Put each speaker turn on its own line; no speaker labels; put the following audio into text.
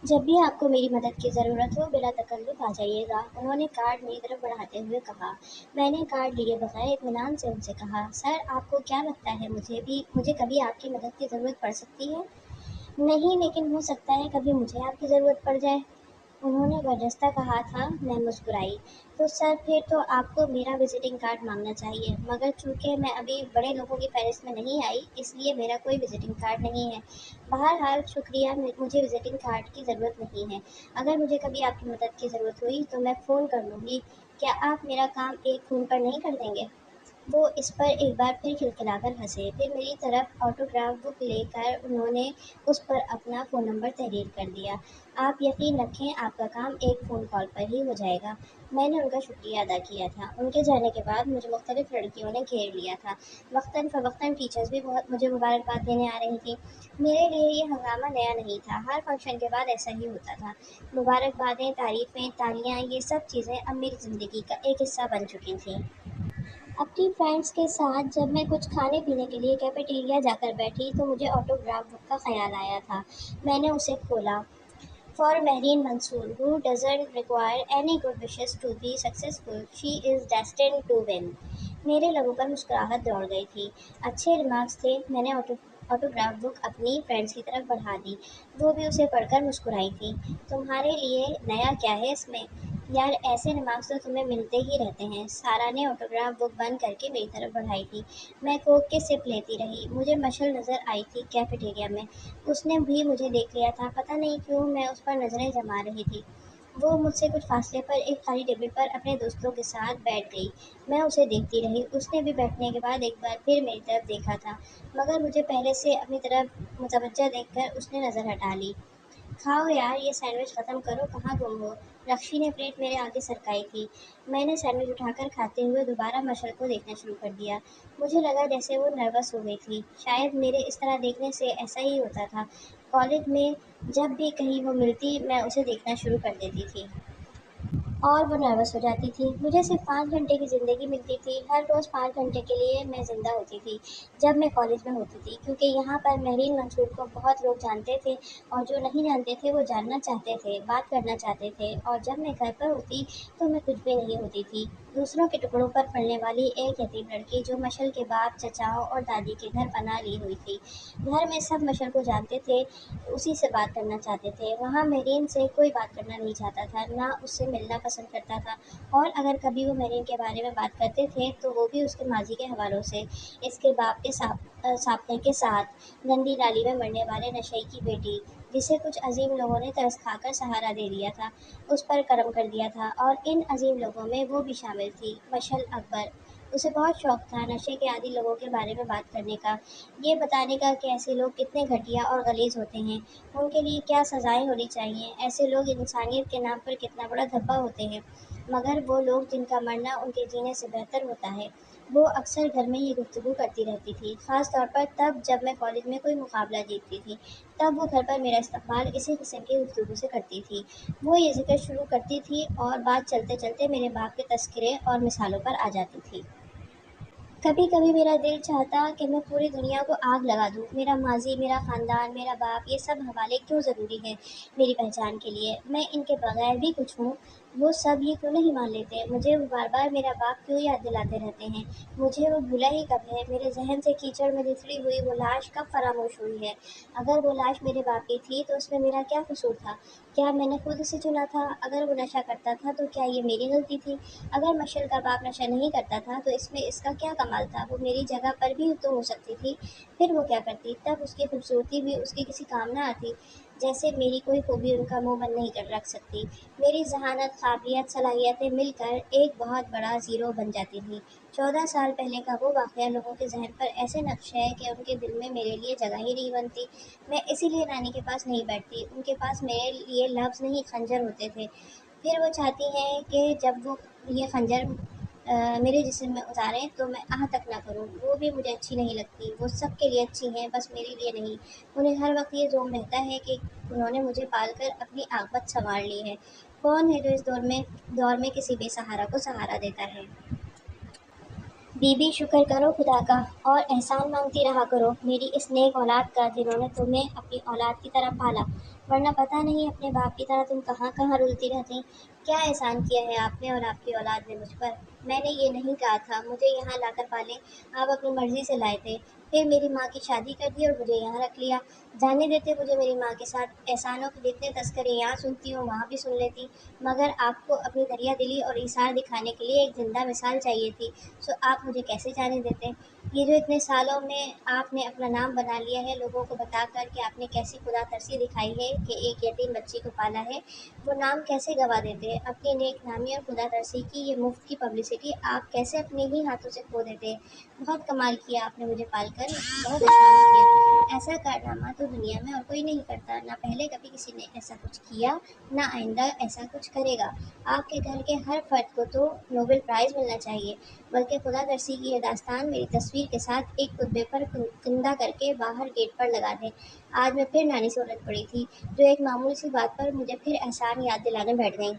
जब भी आपको मेरी मदद की ज़रूरत हो बिला तकल्लुफ़ आ जाइएगा, उन्होंने कार्ड मेरी तरफ बढ़ाते हुए कहा। मैंने कार्ड लिए बगैर इत्मीनान से उनसे कहा, सर आपको क्या लगता है मुझे कभी आपकी मदद की ज़रूरत पड़ सकती है? नहीं, लेकिन हो सकता है कभी मुझे आपकी ज़रूरत पड़ जाए। उन्होंने बरजस्ता कहा था। मैं मुस्कुराई। तो सर फिर तो आपको मेरा विज़िटिंग कार्ड मांगना चाहिए, मगर चूँकि मैं अभी बड़े लोगों की फ़हरिस्त में नहीं आई, इसलिए मेरा कोई विज़िटिंग कार्ड नहीं है। बहरहाल शुक्रिया, मुझे विज़िटिंग कार्ड की ज़रूरत नहीं है। अगर मुझे कभी आपकी मदद की ज़रूरत हुई तो मैं फ़ोन कर लूँगी। क्या आप मेरा काम एक फ़ोन पर नहीं कर देंगे? वो इस पर एक बार फिर खिलखिलाकर हँसे। फिर मेरी तरफ ऑटोग्राफ बुक लेकर उन्होंने उस पर अपना फ़ोन नंबर तहरीर कर दिया। आप यकीन रखें, आपका काम एक फ़ोन कॉल पर ही हो जाएगा। मैंने उनका शुक्रिया अदा किया था। उनके जाने के बाद मुझे मुख्तलिफ़ लड़कियों ने घेर लिया था। वक्तन-फ़वक्तन टीचर्स भी बहुत मुझे मुबारकबाद देने आ रही थीं। मेरे लिए ये हंगामा नया नहीं था। हर फंक्शन के बाद ऐसा ही होता था। मुबारकबादें, तारीफ़ें, तालियाँ, ये सब चीज़ें अब मेरी ज़िंदगी का एक हिस्सा बन चुकी थीं। अपनी फ्रेंड्स के साथ जब मैं कुछ खाने पीने के लिए कैफेटेरिया जाकर बैठी तो मुझे ऑटोग्राफ बुक का ख्याल आया था। मैंने उसे खोला। For Mehreen Mansoor, who doesn't require any good wishes to be successful, she is destined to win. मेरे लबों पर मुस्कुराहट दौड़ गई थी। अच्छे रिमार्क्स थे। मैंने ऑटोग्राफ बुक अपनी फ्रेंड्स की तरफ बढ़ा दी। वो भी उसे पढ़कर मुस्कुराई थी। तुम्हारे लिए नया क्या है इसमें? यार, ऐसे रिमार्क्स तो तुम्हें मिलते ही रहते हैं। सारा ने ऑटोग्राफ बुक बंद करके मेरी तरफ बढ़ाई थी। मैं कोक की सिप लेती रही। मुझे मशल नज़र आई थी कैफेटेरिया में। उसने भी मुझे देख लिया था। पता नहीं क्यों मैं उस पर नज़रें जमा रही थी। वो मुझसे कुछ फासले पर एक खाली टेबल पर अपने दोस्तों के साथ बैठ गई। मैं उसे देखती रही। उसने भी बैठने के बाद एक बार फिर मेरी तरफ देखा था, मगर मुझे पहले से अपनी तरफ मुतवज्जा देखकर उसने नज़र हटा ली। खाओ यार, ये सैंडविच ख़त्म करो, कहाँ गुम हो? रक्षी ने प्लेट मेरे आगे सरकाई थी। मैंने सैंडविच उठाकर खाते हुए दोबारा मशल को देखना शुरू कर दिया। मुझे लगा जैसे वो नर्वस हो गई थी। शायद मेरे इस तरह देखने से ऐसा ही होता था। कॉलेज में जब भी कहीं वो मिलती, मैं उसे देखना शुरू कर देती थी और वो नर्वस हो जाती थी। मुझे सिर्फ 5 घंटे की ज़िंदगी मिलती थी। हर रोज़ 5 घंटे के लिए मैं ज़िंदा होती थी जब मैं कॉलेज में होती थी, क्योंकि यहाँ पर मेहरीन मंसूर को बहुत लोग जानते थे और जो नहीं जानते थे वो जानना चाहते थे, बात करना चाहते थे। और जब मैं घर पर होती तो मैं कुछ भी नहीं होती थी। दूसरों के टुकड़ों पर पलने वाली एक यतीम लड़की जो मशल के बाप, चचाओं और दादी के घर पनाह ली हुई थी। घर में सब मशल को जानते थे, उसी से बात करना चाहते थे। वहाँ मेरीन से कोई बात करना नहीं चाहता था, ना उससे मिलना पसंद करता था। और अगर कभी वो मेरीन के बारे में बात करते थे तो वो भी उसके माजी के हवालों से। इसके बाप के सापने के साथ, गंदी नाली में मरने वाले नशई की बेटी, जिसे कुछ अजीम लोगों ने तरस खाकर सहारा दे दिया था, उस पर करम कर दिया था। और इन अजीम लोगों में वो भी शामिल थी, मशल अकबर। उसे बहुत शौक था नशे के आदी लोगों के बारे में बात करने का, ये बताने का कि ऐसे लोग कितने घटिया और गलीज़ होते हैं, उनके लिए क्या सज़ाएं होनी चाहिए, ऐसे लोग इंसानियत के नाम पर कितना बड़ा धब्बा होते हैं, मगर वो लोग जिनका मरना उनके जीने से बेहतर होता है। वो अक्सर घर में ये गुफ्तगू करती रहती थी, ख़ास तौर पर तब जब मैं कॉलेज में कोई मुकाबला जीतती थी। तब वो घर पर मेरा इस्तकबाल इसी किस्म की गुफ्तगू से करती थी। वो ये ज़िक्र शुरू करती थी और बात चलते चलते मेरे बाप के तज़किरे और मिसालों पर आ जाती थी। कभी कभी मेरा दिल चाहता कि मैं पूरी दुनिया को आग लगा दूँ। मेरा माजी, मेरा ख़ानदान, मेरा बाप, ये सब हवाले क्यों ज़रूरी हैं मेरी पहचान के लिए? मैं इनके बगैर भी कुछ हूँ। वो सब ये क्यों नहीं मान लेते? मुझे वो बार बार मेरा बाप क्यों याद दिलाते रहते हैं? मुझे वो भूला ही कब है? मेरे जहन से कीचड़ में लिथड़ी हुई वो लाश कब फरामोश हुई है? अगर वो लाश मेरे बाप की थी तो उसमें मेरा क्या कसूर था? क्या मैंने खुद उसे चुना था? अगर वो नशा करता था तो क्या ये मेरी गलती थी? अगर मशल का बाप नशा नहीं करता था तो इसमें इसका क्या कमाल था? वो मेरी जगह पर भी तो हो सकती थी। फिर वो क्या करती? तब उसकी खूबसूरती भी उसके किसी काम ना आती। जैसे मेरी कोई खूबी उनका मुंह बंद नहीं कर रख सकती। मेरी जहानत, काबिलियत, सलाहियतें मिलकर एक बहुत बड़ा ज़ीरो बन जाती थी। 14 साल पहले का वो वाक़या लोगों के जहन पर ऐसे नक्श है कि उनके दिल में मेरे लिए जगह ही नहीं बनती। मैं इसीलिए नानी के पास नहीं बैठती। उनके पास मेरे लिए लफ्ज़ नहीं, खंजर होते थे। फिर वो चाहती हैं कि जब वो ये खंजर मेरे जिस्म में उतारें तो मैं आह तक ना करूं। वो भी मुझे अच्छी नहीं लगती। वो सब के लिए अच्छी हैं, बस मेरे लिए नहीं। उन्हें हर वक्त ये ज़ोम रहता है कि उन्होंने मुझे पालकर अपनी आक़िबत संवार ली है। कौन है जो इस दौर में किसी बेसहारा को सहारा देता है? बीबी, शुक्र करो खुदा का और एहसान मांगती रहा करो मेरी इस नेक औलाद का जिन्होंने तुम्हें अपनी औलाद की तरह पाला। ورنہ پتہ نہیں اپنے باپ کی طرح تم کہاں کہاں رلتی رہتی۔ کیا احسان کیا ہے آپ نے اور آپ کی اولاد نے مجھ پر؟ میں نے یہ نہیں کہا تھا مجھے یہاں لا کر پالیں، آپ اپنی مرضی سے لائے تھے، پھر میری ماں کی شادی کر دی اور مجھے یہاں رکھ لیا۔ جانے دیتے مجھے میری ماں کے ساتھ، احسانوں کے جتنے تذکرے یہاں سنتی ہوں وہاں بھی سن لیتی، مگر آپ کو اپنی دریا دلی اور ایثار دکھانے کے لیے ایک زندہ مثال چاہیے تھی، سو آپ مجھے کیسے جانے دیتے؟ یہ جو اتنے سالوں میں آپ نے اپنا نام بنا لیا ہے لوگوں کو بتا کر کہ آپ نے کیسی خدا ترسی دکھائی ہے کہ ایک یتیم بچی کو پالا ہے، وہ نام کیسے گوا دیتے؟ اپنی نیک نامی اور خدا ترسی کی یہ مفت کی پبلسٹی آپ کیسے اپنے ہی ہاتھوں سے کھو دیتے؟ بہت کمال کیا آپ نے مجھے پال کر، بہت احسان کیا۔ ایسا کارنامہ تو دنیا میں اور کوئی نہیں کرتا، نہ پہلے کبھی کسی نے ایسا کچھ کیا، نہ آئندہ ایسا کچھ کرے گا۔ آپ کے گھر کے ہر فرد کو تو نوبل پرائز ملنا چاہیے، بلکہ خدا ترسی کی یہ داستان میری تصویر کے ساتھ ایک خطبے پر کندہ کر کے باہر گیٹ پر لگا دیں۔ آج میں پھر نانی سے الجھ پڑی تھی، جو ایک معمولی سی بات پر مجھے پھر احسان یاد دلانے بیٹھ گئیں۔